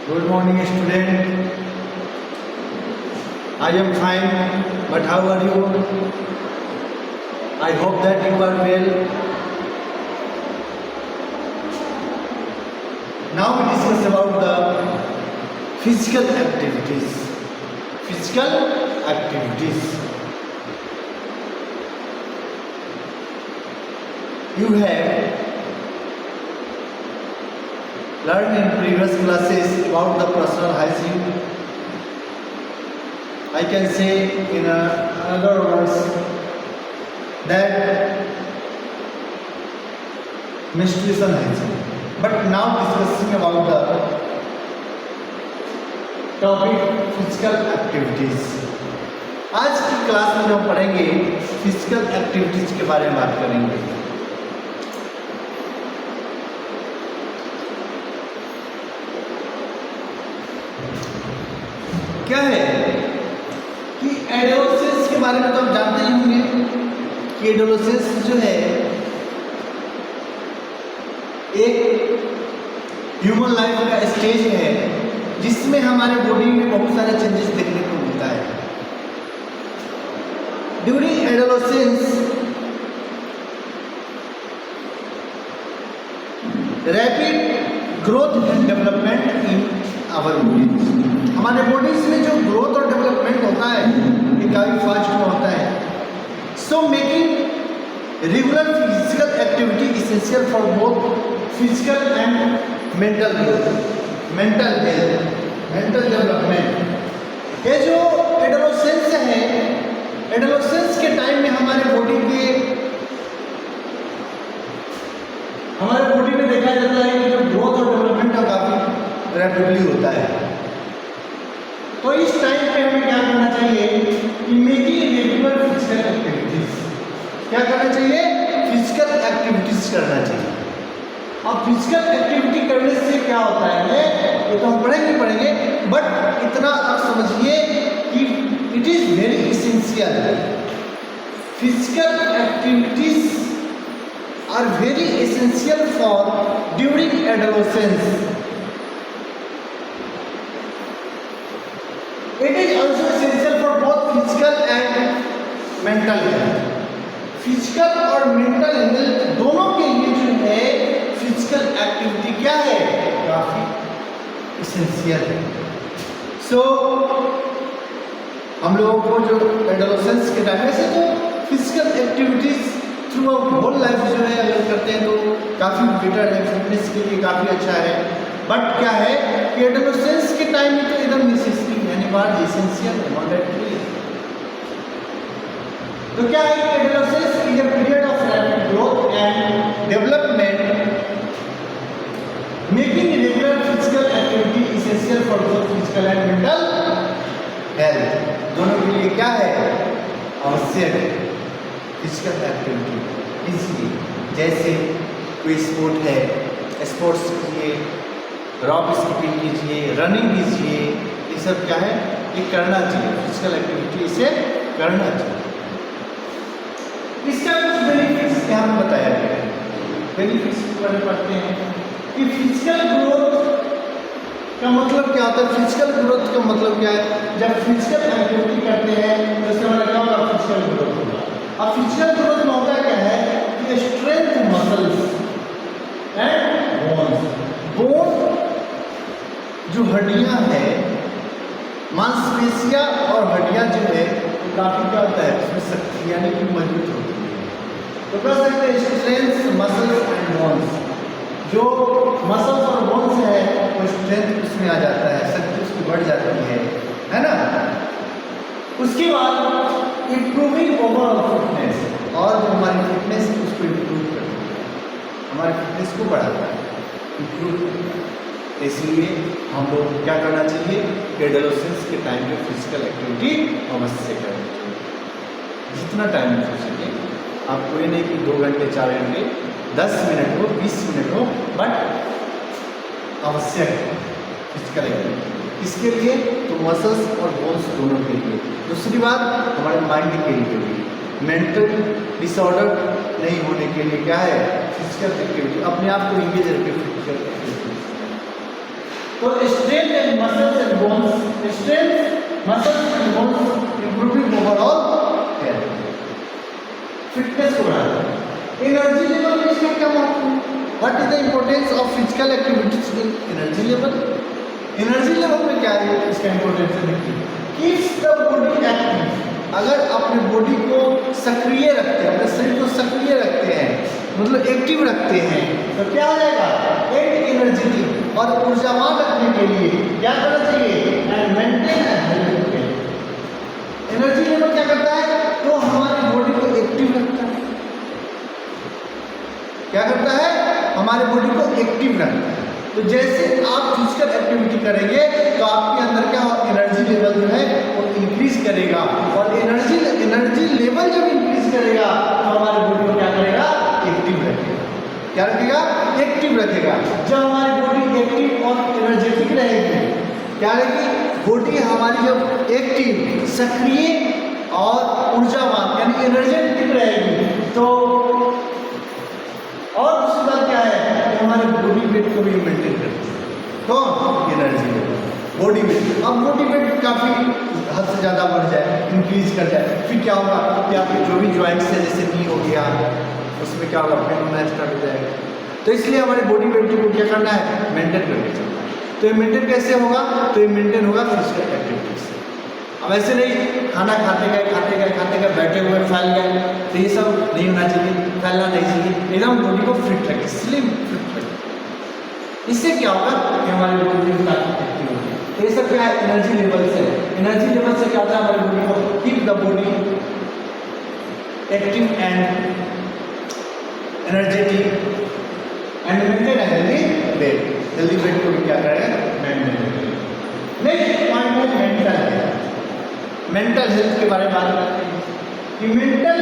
Good morning, student. I am fine, but how are you? I hope that you are well. Now we discuss about the physical activities. Physical activities. You have learned in previous classes about the personal hygiene. I can say in another words that menstruation hygiene. But now discussing about the topic physical activities. आज की class में हम पढ़ेंगे physical activities के बारे में बात करेंगे. क्या है कि एडोलेसेंस के बारे में तो हम जानते ही होंगे कि एडोलेसेंस जो है एक ह्यूमन लाइफ का स्टेज है जिसमें हमारे बॉडी में बहुत सारे चेंजेस देखने को मिलता है. During adolescence rapid growth and development in our bodies. हमारे बॉडीज में जो ग्रोथ और डेवलपमेंट होता है ये काफ़ी फास्ट में होता है. So making regular physical activity essential for both physical and mental growth, mental health, mental development. ये जो एडोलेसेंस है, एडोलेसेंस के टाइम में हमारे बॉडी में देखा जाता है कि जो ग्रोथ और डेवलपमेंट है काफ़ी रैपिडली होता है. तो इस टाइम पे हमें क्या करना चाहिए कि मेकिंग रेगुलर फिजिकल एक्टिविटीज. क्या करना चाहिए? फिजिकल एक्टिविटीज करना चाहिए. अब फिजिकल एक्टिविटी करने से क्या होता है ये तो हम पढ़ेंगे बट इतना आप समझिए कि it is very essential. Physical activities are very essential for during adolescence. It is also essential for both physical and mental health. Physical और मेंटल हेल्थ दोनों के लिए जो है फिजिकल एक्टिविटी क्या है काफी इसेंशियल है. सो हम लोगों को जो एडोलेसेंस के टाइम से तो physical activities throughout whole life जो है अगर करते हैं तो काफ़ी बेटर है, फिटनेस के लिए काफ़ी अच्छा है. बट क्या है कि एडोलेसेंस के टाइम में तो एकदम नेसेसरी अनिवार्य इसेंशियल है, मॉडरेटली. तो क्या है कि adolescence is a period of rapid growth and development making regular physical activity essential for both physical and mental health. दोनों के लिए क्या है आवश्यक है फिजिकल एक्टिविटी. इसलिए जैसे कोई स्पोर्ट है, स्पोर्ट्स कीजिए, रॉक स्कीपिंग कीजिए, रनिंग कीजिए, ये सब क्या है ये करना चाहिए. फिजिकल एक्टिविटी इसे करना चाहिए. इसका कुछ बेनिफिट्स यहाँ पर बताया गया है. बेनिफिट्स के बारे में पढ़ते हैं कि फिजिकल ग्रोथ का मतलब क्या होता है. फिजिकल ग्रोथ का मतलब क्या है? जब फिजिकल एक्टिविटी करते हैं तो इससे हमारा क्या होगा फिजिकल ग्रोथ होगा. अब फिजिकल ग्रोथ में होता क्या है कि strength muscles and bones. Bone जो हड्डियां हैं, मांसपेशियां और हड्डियां जो है वो काफी क्या होता है उसमें शक्ति यानी कि मजबूत होती है. तो कह सकते हैं स्ट्रेंथ मसल्स एंड बोन्स. जो मसल्स और बोन्स है वो स्ट्रेंथ उसमें आ जाता है, शक्ति उसकी बढ़ जाती है ना. उसके बाद इम्प्रूविंग ओवरऑल फिटनेस, और जो हमारी फिटनेस है उसको इम्प्रूव करता है, हमारी फिटनेस को बढ़ाता है, इम्प्रूव करता है. इसलिए हम लोग क्या करना चाहिए कि एडोलेसेंस के टाइम में फिजिकल एक्टिविटी अवश्य करनी चाहिए. जितना टाइम हो सके. आपको ये नहीं कि 2 घंटे 4 घंटे 10 मिनट हो 20 मिनट हो बट आवश्यक है फिजिकल एक्टिविटी. इसके लिए तो मसल्स और बोन्स दोनों के लिए. दूसरी बात हमारे माइंड के लिए भी मेंटल डिसऑर्डर नहीं होने के लिए क्या है फिजिकल एक्टिविटी. अपने आप को इंगेज रखे फिजिकल एक्टिविटी. तो strength and muscles and bones, strength muscles and bones improving overall health, fitness को बढ़ाता है। एनर्जी लेवल में इसका क्या महत्व है? What is the importance of physical activities in energy level? Energy level में क्या है इसका इंपॉर्टेंस है? देखिए, कीप्स द बॉडी एक्टिव। अगर अपने बॉडी को सक्रिय रखते हैं, अपने शरीर को सक्रिय रखते हैं, मतलब एक्टिव रखते हैं, तो क्या हो जाएगा? एंड एनर्जेटिक, और ऊर्जावान रखने के लिए क्या करना चाहिए? And maintain health. Energy level क्या करता है? तो हमारी बॉडी को एक्टिव रखता है। क्या करता है? हमारे बॉडी को एक्टिव रखता है। तो जैसे आप फिजिकल एक्टिविटी करेंगे तो आपके अंदर क्या हो? एनर्जी लेवल जो है वो इंक्रीज करेगा, और एनर्जी लेवल जब इंक्रीज करेगा तो हमारे बॉडी को क्या करेगा? एक्टिव रखेगा। क्या रखेगा? एक्टिव रखेगा। जब हमारी बॉडी एक्टिव और एनर्जेटिक रहेगी, क्या रहेगी? बॉडी हमारी जब एक्टिव, सक्रिय और ऊर्जावान यानी एनर्जेटिक रहेगी, तो और दूसरी बात क्या है कि हमारे बॉडी वेट को भी मेंटेन करती है। तो एनर्जी बॉडी वेट, अब बॉडी वेट काफ़ी हद से ज़्यादा बढ़ जाए, इंक्रीज कर जाए, फिर क्या होगा कि आपके जो भी ज्वाइंट्स है, जैसे नी हो गया, उसमें क्या होगा? पेन होना स्टार्ट हो जाएगा। तो इसलिए हमारी बॉडी वेट को क्या करना है? मेंटेन करके चलना है। तो ये मेंटेन कैसे होगा? तो ये मेंटेन होगा फिजिकल एक्टिविटी से। अब ऐसे नहीं खाना खाते गए बैठे हुए फैल गए, तो ये सब नहीं होना चाहिए, फैलना नहीं चाहिए। एकदम बॉडी को फिट रखें, स्लिम फिट रखें। इससे क्या होगा कि हमारी बॉडी काफी एक्टिव होगी। तो ये सब क्या है? एनर्जी लेवल से। एनर्जी लेवल से क्या होता है? हमारी बॉडी को keep the body active and energetic and maintain healthy weight. Healthy weight को भी क्या करेगा? मेंटेन करेगा। नेक्स्ट पॉइंट है मेंटल हेल्थ। मेंटल हेल्थ के बारे में बात करते हैं कि मेंटल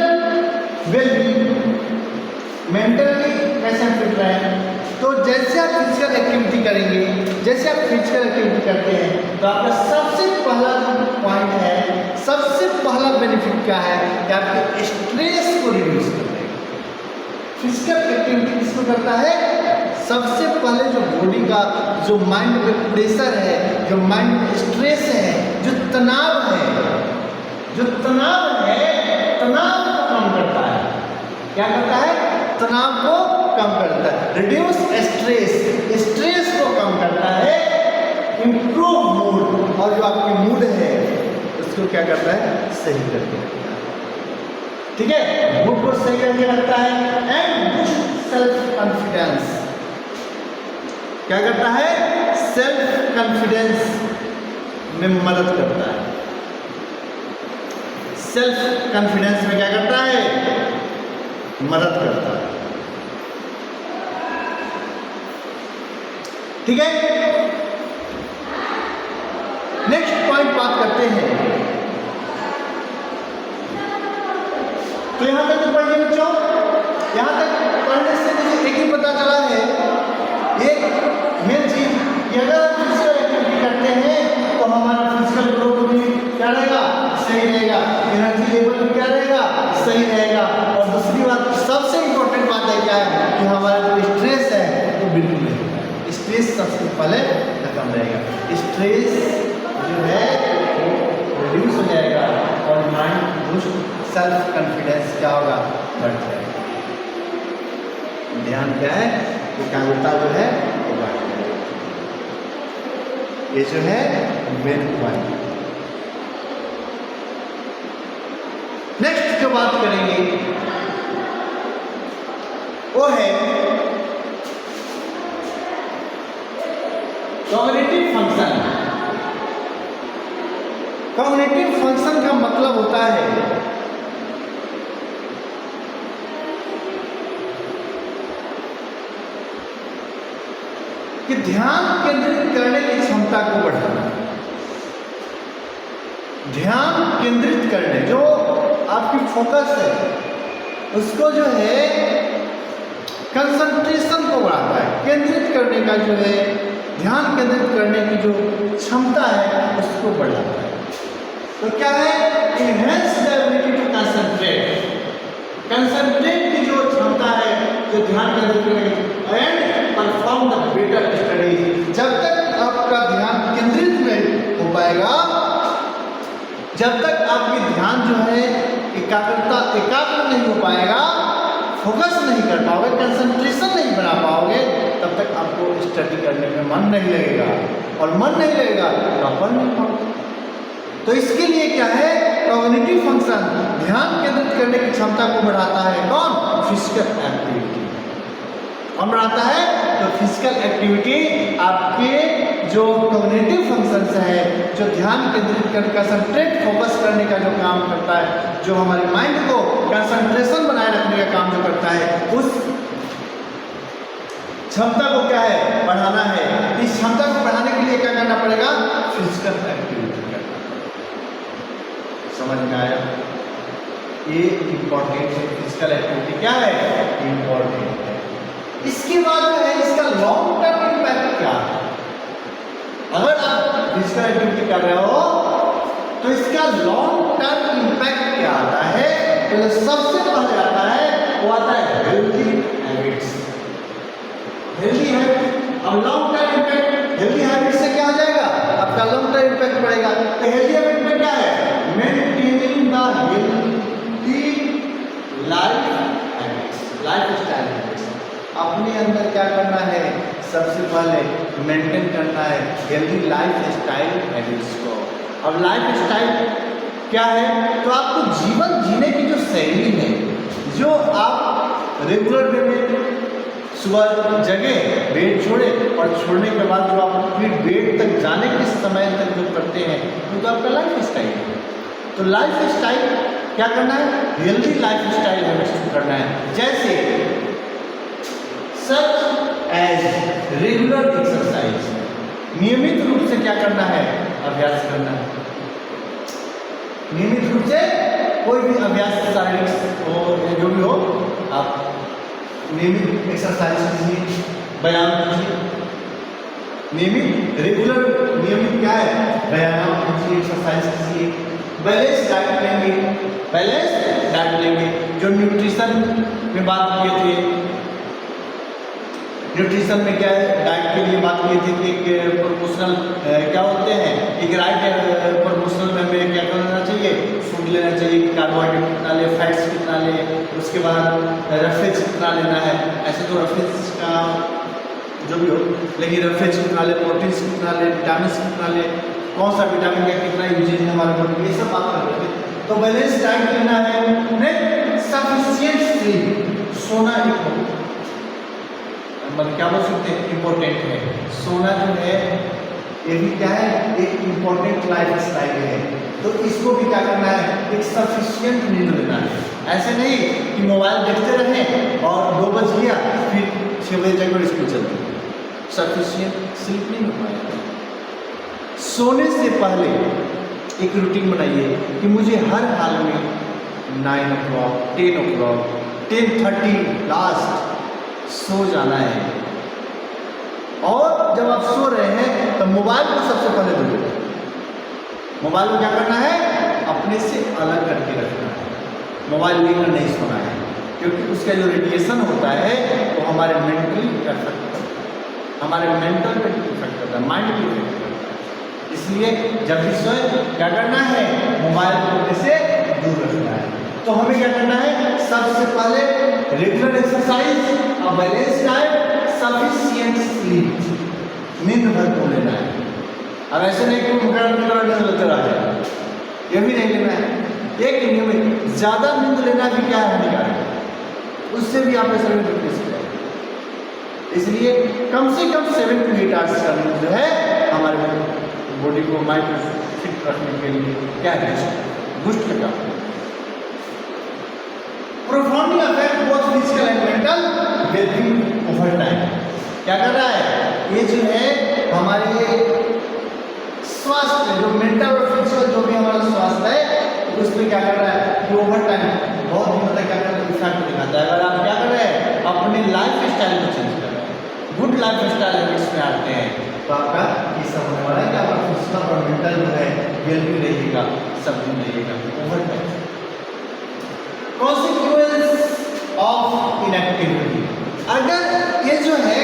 वेलबींग, मेंटली कैसे फिट रहे। तो जैसे आप फिजिकल एक्टिविटी करेंगे, जैसे आप फिजिकल एक्टिविटी करते हैं, तो आपका सबसे पहला जो पॉइंट है, सबसे पहला बेनिफिट क्या है कि आपके स्ट्रेस को रिड्यूस कर देगा। फिजिकल एक्टिविटी किसको करता है? सबसे पहले जो बॉडी का जो माइंड में प्रेशर है, जो माइंड में स्ट्रेस है, जो तनाव है, तनाव को कम करता है। क्या करता है? तनाव को कम करता है। रिड्यूस स्ट्रेस को कम करता है। इंप्रूव मूड, और जो आपकी मूड है उसको क्या करता है? सही करके रखता है। ठीक है, मूड को सही करके रखता है। And boost self confidence. क्या करता है? सेल्फ कॉन्फिडेंस में मदद करता है। सेल्फ कॉन्फिडेंस में क्या करता है? मदद करता है। ठीक है, नेक्स्ट पॉइंट बात करते हैं। तो यहां तक तो पढ़िए बच्चों, यहां तक पढ़ने से मुझे एक ही पता चला है, एक मेन चीज कि अगर हम फिजिकल एक्टिविटी करते हैं तो हमारा फिजिकल ग्रोथ भी क्या रहेगा? सही रहेगा। एनर्जी लेवल भी क्या रहेगा? सही रहेगा। और दूसरी बात, सबसे इंपॉर्टेंट बात है क्या है कि हमारा जो स्ट्रेस है वो बिल्कुल नहीं होगा। स्ट्रेस सबसे पहले खत्म रहेगा। स्ट्रेस जो है वो रिड्यूस हो जाएगा और माइंड बूस्ट, सेल्फ कॉन्फिडेंस क्या होगा? बढ़ जाएगा। ध्यान क्या है? एकाग्रता जो है वो बढ़ जाएगी। ये जो है मेन पॉइंट। नेक्स्ट जो बात करेंगे वो है कॉग्निटिव फंक्शन। कॉग्निटिव फंक्शन का मतलब होता है कि ध्यान केंद्रित करने की क्षमता को बढ़ाना। ध्यान केंद्रित करने, जो आपकी फोकस है उसको जो है कंसंट्रेशन को बढ़ाता है। केंद्रित करने का जो है, ध्यान केंद्रित करने की जो क्षमता है उसको बढ़ाता है। तो क्या है? Enhance the ability to concentrate. Concentrate की जो क्षमता है, जो ध्यान केंद्रित करने की, and perform the better study. जब तक आपका जब तक आपकी ध्यान जो है एकाग्र नहीं हो पाएगा, फोकस नहीं कर पाओगे, कंसंट्रेशन नहीं बना पाओगे, तब तक आपको स्टडी करने में मन नहीं लगेगा, और मन नहीं लगेगा तो आप पढ़ नहीं पाओगे। तो इसके लिए क्या है, कॉग्निटिव फंक्शन, ध्यान केंद्रित करने की क्षमता को बढ़ाता है कौन, फिजिकल एक्टिविटी। कौन बढ़ाता है, तो फिजिकल एक्टिविटी आपके जो कॉग्निटिव फंक्शंस है, जो ध्यान केंद्रित कर कंसंट्रेट फोकस करने का जो काम करता है, जो हमारे माइंड को कंसंट्रेशन बनाए रखने का काम जो करता है, उस क्षमता को क्या है, बढ़ाना है। इस क्षमता को बढ़ाने के लिए क्या करना पड़ेगा, फिजिकल एक्टिविटी करना पड़ेगा। समझ में आया, ये इंपॉर्टेंट है। फिजिकल एक्टिविटी क्या है, इंपॉर्टेंट है। इसके बाद जो है इसका लॉन्ग टर्म इम्पैक्ट क्या है। अगर आप फिजिकल एक्टिविटी कर रहे हो तो इसका लॉन्ग टर्म इम्पैक्ट क्या आता है, तो सबसे पहले आता है वो आता है हेल्दी हैबिट्स। हेल्दी हैबिट, अब long term impact healthy habit से क्या हो जाएगा, आपका लॉन्ग टर्म इम्पैक्ट बढ़ेगा। तो हेल्दी हैबिट में क्या है, maintaining the healthy life habits, life style habits. अपने अंदर क्या करना है, सबसे पहले मेंटेन करना है हेल्दी लाइफ स्टाइल हैबिट्स को। अब लाइफ स्टाइल क्या है, तो आपको जीवन जीने की जो शैली है, जो आप रेगुलर वे में सुबह जगे, बेड छोड़े, और छोड़ने के बाद जो आप फिर बेड तक जाने के समय तक जो करते हैं, वो तो आपका लाइफ स्टाइल है। तो लाइफ स्टाइल क्या करना है, हेल्दी लाइफ स्टाइल हैबिट्स करना है। जैसे सच एज रेगुलर एक्सरसाइज, नियमित रूप से क्या करना है, अभ्यास करना है। नियमित रूप से कोई भी अभ्यास, शारीरिक हो जो भी हो, आप नियमित एक्सरसाइज कीजिए, व्यायाम कीजिए। नियमित रेगुलर नियमित क्या है, व्यायाम कीजिए, एक्सरसाइज कीजिए। बैलेंस डाइट लेंगे, बैलेंस डाइट लेंगे। जो न्यूट्रिशन में बात किए थे, न्यूट्रिशन में क्या है, डाइट के लिए बात किए थे कि एक प्रोपोर्शनल क्या होते हैं, एक राइट प्रोपोर्शनल में हमें क्या करना चाहिए, फूड लेना चाहिए, कार्बोहाइड्रेट कितना ले, फैट्स कितना ले, उसके बाद रफेज कितना लेना है। ऐसे तो रफेज का जो भी हो, लेकिन रफेज कितना ले, प्रोटीन्स कितना ले, विटामिन कितना ले, कौन सा विटामिन का कितना यूजेज है हमारे बॉडी में, ये सब बात कर रहे थे। तो बैलेंस डाइट लेना है, सफिशिएंट स्लीप, सोना एक मतलब क्या बोल सकते हैं, इम्पोर्टेंट है। सोना जो है ये भी क्या है, एक इम्पोर्टेंट लाइफ स्टाइल है। तो इसको भी क्या करना है, एक सफिशिएंट नींद लेना है। ऐसे नहीं कि मोबाइल देखते रहें और 2 बज गया फिर 6 बजे तक स्कूल चलते हैं, सफिशिएंट स्लीप नहीं हो पाएगा। सोने से पहले एक रूटीन बनाइए कि मुझे हर हाल में 9 o'clock, 10 o'clock, 10:30 लास्ट सो जाना है। और जब आप सो रहे हैं तो मोबाइल को सबसे पहले दूर रखें। मोबाइल को क्या करना है, अपने से अलग करके रखना है। मोबाइल लेकर नहीं सोना है, क्योंकि उसका जो रेडिएशन होता है वो हमारे मेंटली इफेक्ट करता है, हमारे मेंटल पे इफेक्ट करता है, माइंड पे इफेक्ट करता है। इसलिए जब भी सोए क्या करना है, मोबाइल को अपने से दूर रखना है। तो हमें क्या करना है, सबसे पहले regular exercise, balance diet, sufficient sleep, नींद भरपूर लेना है। अब ऐसे नहीं कि मुकरर नींद लेते रहे, ये भी नहीं लेना है। एक नियमित ज़्यादा नींद लेना भी क्या है, हानिकारक, उससे भी आपके शरीर में वीकनेस हो जाएगा। इसलिए कम से कम 7 to 8 आवर्स का नींद जो है हमारे बॉडी को, माइंड को फिट रखने के लिए क्या है, बूस्ट करता है। Profoundly affect both physical and mental wellbeing over time. क्या कर रहा है, ये जो है हमारे स्वास्थ्य, जो मेंटल और फिजिकल जो भी हमारा स्वास्थ्य है, उस पर क्या कर रहा है कि ओवर टाइम बहुत दिनों तक क्या कर रहा है, इफेक्ट दिखाता है। अगर आप क्या कर रहे हैं, अपने लाइफ स्टाइल को चेंज कर रहे हैं, गुड लाइफ स्टाइल हैबिट्स में आते हैं, तो आपका ये सब होने वाला है कि आपका फिजिकल और मेंटल जो है वेलबीइंग रहेगा, सब दिन रहेगा over time. Consequence of inactivity, अगर ये जो है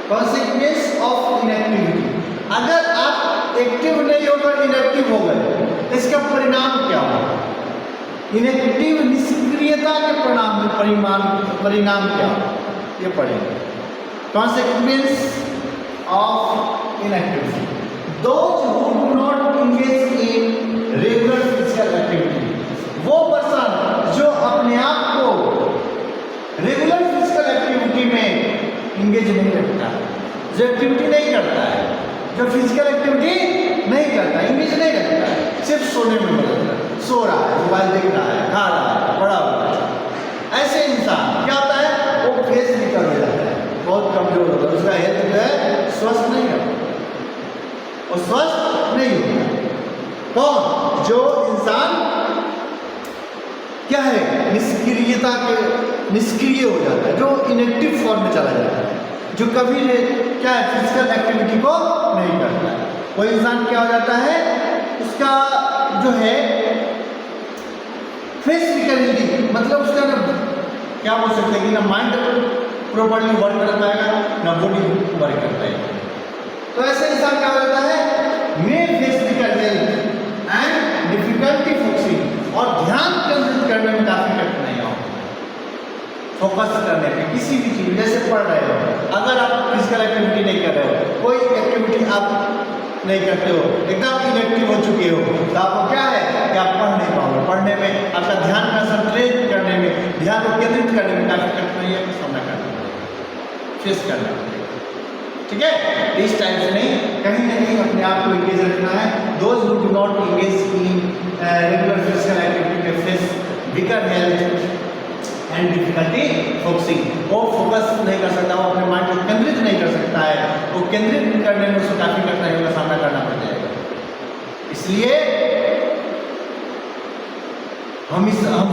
कॉन्सिक्वेंस ऑफ इनएक्टिविटी, अगर आप एक्टिव नहीं होकर इनएक्टिव हो गए, इसका परिणाम क्या होगा? इनएक्टिव निष्क्रियता के परिणाम क्या होगा ये पढ़ेंगे। Consequence of inactivity, those who do not engage in regular physical activity, वो पर्सन जो अपने आप को रेगुलर फिजिकल एक्टिविटी में इंगेज नहीं रखता है, जो एक्टिविटी नहीं करता है, जो फिजिकल एक्टिविटी नहीं करता, इंगेज नहीं रखता है, सिर्फ सोने में लगता है, सो रहा है, मोबाइल देख रहा है, खा रहा है, पड़ा हुआ है, ऐसे इंसान क्या होता है? वो फेस निकल हो जाता है, बहुत कमजोर होता है, उसका हेल्थ जो है स्वस्थ नहीं होता, वो स्वस्थ नहीं होता। कौन? जो इंसान क्या है? निष्क्रिय हो जाता है, जो इनएक्टिव फॉर्म में चला जाता है, जो कभी क्या है फिजिकल एक्टिविटी को नहीं करता है। वो इंसान क्या हो जाता है? उसका जो है फिजिकली मतलब उसका ना क्या बोल सकते हैं कि ना माइंड प्रॉपर्ली वर्क कर पाएगा, ना बॉडी वर्क कर पाएगा। तो ऐसे इंसान क्या हो जाता है? May face health and difficulty focusing, और ध्यान केंद्रित करने में काफी कठिनाइयाँ होती हैं। फोकस करने में किसी भी चीज, जैसे पढ़ रहे हो, अगर आप फिजिकल एक्टिविटी नहीं कर रहे हो, कोई एक्टिविटी आप नहीं करते हो, एकदम इनएक्टिव हो चुके हो, तो आपको क्या है कि आप पढ़ नहीं पाओगे, पढ़ने में आपका ध्यान कंसंट्रेट करने में, ध्यान को केंद्रित करने में काफी कठिनाइयों का सामना करना पड़ेगा, फेस करना पड़ेगा। ठीक है, इस टाइम से नहीं, कहीं ना कहीं अपने आप को इंगेज रखना है। Those who do not engage in regular physical activity may face weaker health and difficulty focusing, वो फोकस नहीं कर सकता, वो अपने माइंड को केंद्रित नहीं कर सकता है, वो केंद्रित करने में उसको काफी कठिनाइयों का सामना करना पड़ जाएगा। इसलिए हम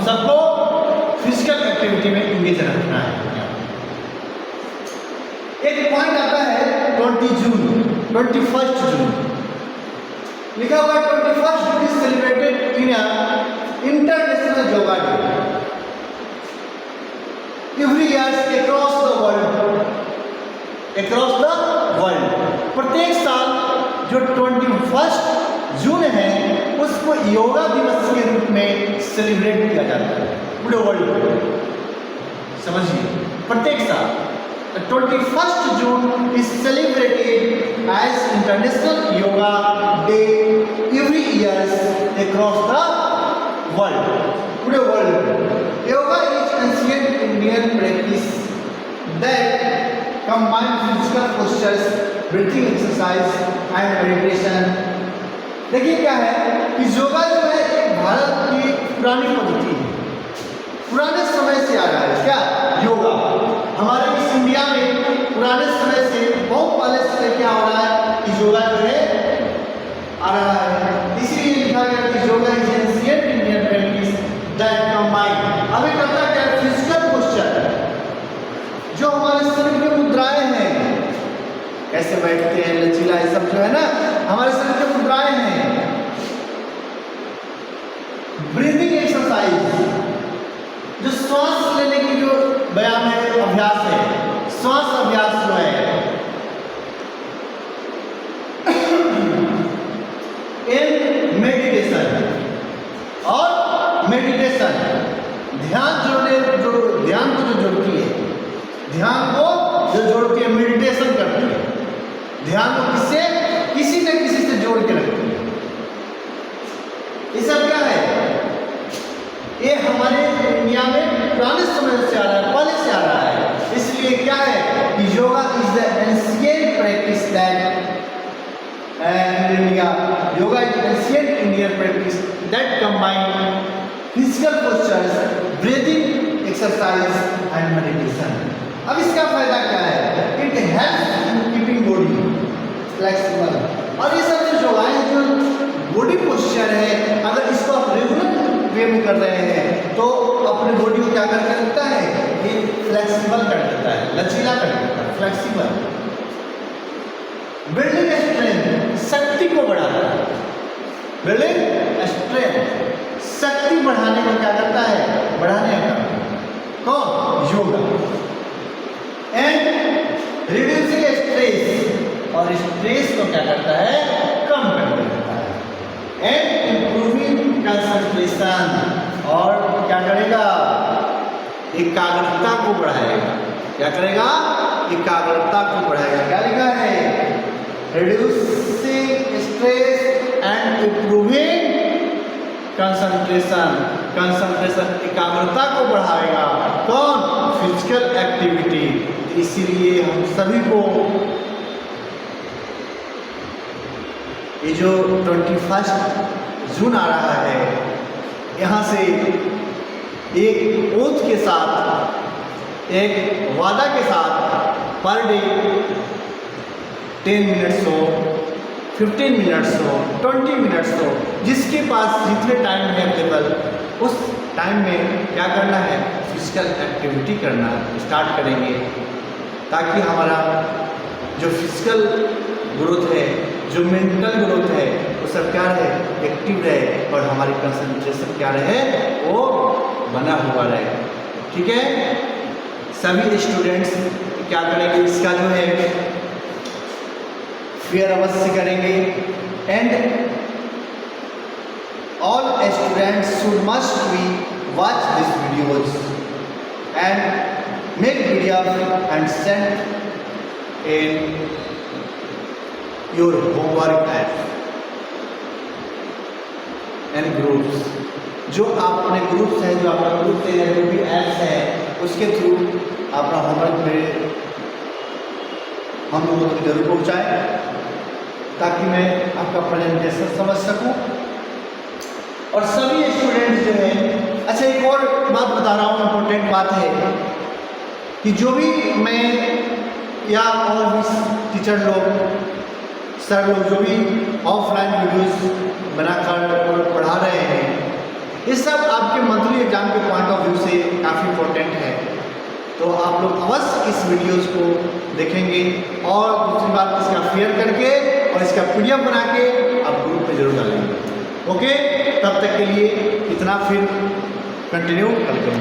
सबको फिजिकल एक्टिविटी में इंगेज रखना है। एक पॉइंट आता है 21 जून लिखा हुआ है, 21 June is celebrated in international yoga day every year across the world. प्रत्येक साल जो 21 जून है उसको योगा दिवस के रूप में सेलिब्रेट किया जाता है पूरे वर्ल्ड में। समझिए, प्रत्येक साल 21 जून is celebrated as International Yoga Day every year across the world. पूरे वर्ल्ड में yoga is ancient Indian practice that combine physical postures, breathing exercise and meditation. देखिए क्या है कि योगा जो है एक भारत की पुरानी पद्धति है, पुराने समय से आ रहा है। क्या योगा हमारे इस इंडिया में पुराने समय से, बहुत पहले से क्या हो रहा है कि योगा जो है आ रहा है। इसीलिए लिखा गया कि yoga is ancient Indian practice that combine. अभी करता क्या? फिजिकल पोस्चर, जो हमारे शरीर की मुद्राएं हैं, कैसे बैठते हैं, लचीला, ये सब जो है ना हमारे शरीर की मुद्राएं हैं। ब्रीदिंग एक्सरसाइज, जो श्वास लेने की जो व्यायाम है, अभ्यास है, श्वास अभ्यास जो है, इन मेडिटेशन और मेडिटेशन ध्यान को जो जोड़ती है, ध्यान को जो जोड़ती है, मेडिटेशन करती है, ध्यान को किससे? किसी न किसी से जोड़ के रखती है। ये सब क्या है? ये हमारे इंडिया में पुराने समय से आ रहा है, पहले से आ रहा है। इसलिए क्या है कि yoga is the ancient practice that in India, yoga is ancient Indian practice that combine physical postures, breathing exercise and meditation. अब इसका फायदा क्या है? It helps in keeping body flexible. और ये सब जो योगा है, जो बॉडी पोस्चर है, अगर इसको आप रेगुलर वे में कर रहे हैं तो अपने बॉडी को क्या कर सकता है? ये फ्लेक्सिबल कर देता है, लचीला कर देता है, फ्लेक्सिबल। बिल्डिंग स्ट्रेंथ, शक्ति को बढ़ाता है। बिल्डिंग स्ट्रेंथ, शक्ति बढ़ाने को क्या करता है? बढ़ाने का कौन? योगा। एंड रिड्यूसिंग स्ट्रेस, और स्ट्रेस को क्या करता है? कम कर देता है। एंड इम्प्रूविंग कंसंट्रेशन, और क्या करेगा, एकाग्रता को बढ़ाएगा। क्या करेगा, एकाग्रता को बढ़ाएगा। क्या लिखा है, reducing stress and improving concentration, concentration एकाग्रता को बढ़ाएगा। कौन, फिजिकल एक्टिविटी। इसीलिए हम सभी को ये जो 21 जून आ रहा है, यहाँ से एक ओथ के साथ, एक वादा के साथ पर डे 10 मिनट्स हो, 15 मिनट्स हो, 20 मिनट्स हो, जिसके पास जितने टाइम है अवेलेबल, उस टाइम में क्या करना है, फिजिकल एक्टिविटी करना स्टार्ट करेंगे, ताकि हमारा जो फिजिकल ग्रोथ है, जो मेंटल ग्रोथ है, वो सब क्या रहे, एक्टिव रहे, और हमारी कंसंट्रेशन क्या रहे, वो बना हुआ रहे। ठीक है, सभी स्टूडेंट्स क्या करेंगे, इसका जो है फेयर अवश्य करेंगे। And all students should must be watch this videos and make video and send in your homework app and groups. जो अपने ग्रुप्स हैं, जो आपका ग्रुप है, जो भी ऐप्स है, उसके थ्रू अपना होमवर्क में हम लोगों तक जरूर पहुँचाएँ, ताकि मैं आपका प्रेजेंटेशन समझ सकूं। और सभी स्टूडेंट्स जो हैं, अच्छा एक और बात बता रहा हूँ, इम्पोर्टेंट बात है कि जो भी मैं या और भी टीचर लोग, सर लोग जो भी ऑफलाइन वीडियोस बनाकर पढ़ा रहे हैं, ये सब आपके मंथली एग्जाम के पॉइंट ऑफ व्यू से काफ़ी इम्पोर्टेंट है। तो आप लोग अवश्य इस वीडियोस को देखेंगे, और दूसरी बात, इसका शेयर करके और इसका PDF बना के आप ग्रुप में जरूर डालेंगे। ओके, तब तक के लिए इतना, फिर कंटिन्यू कल करेंगे।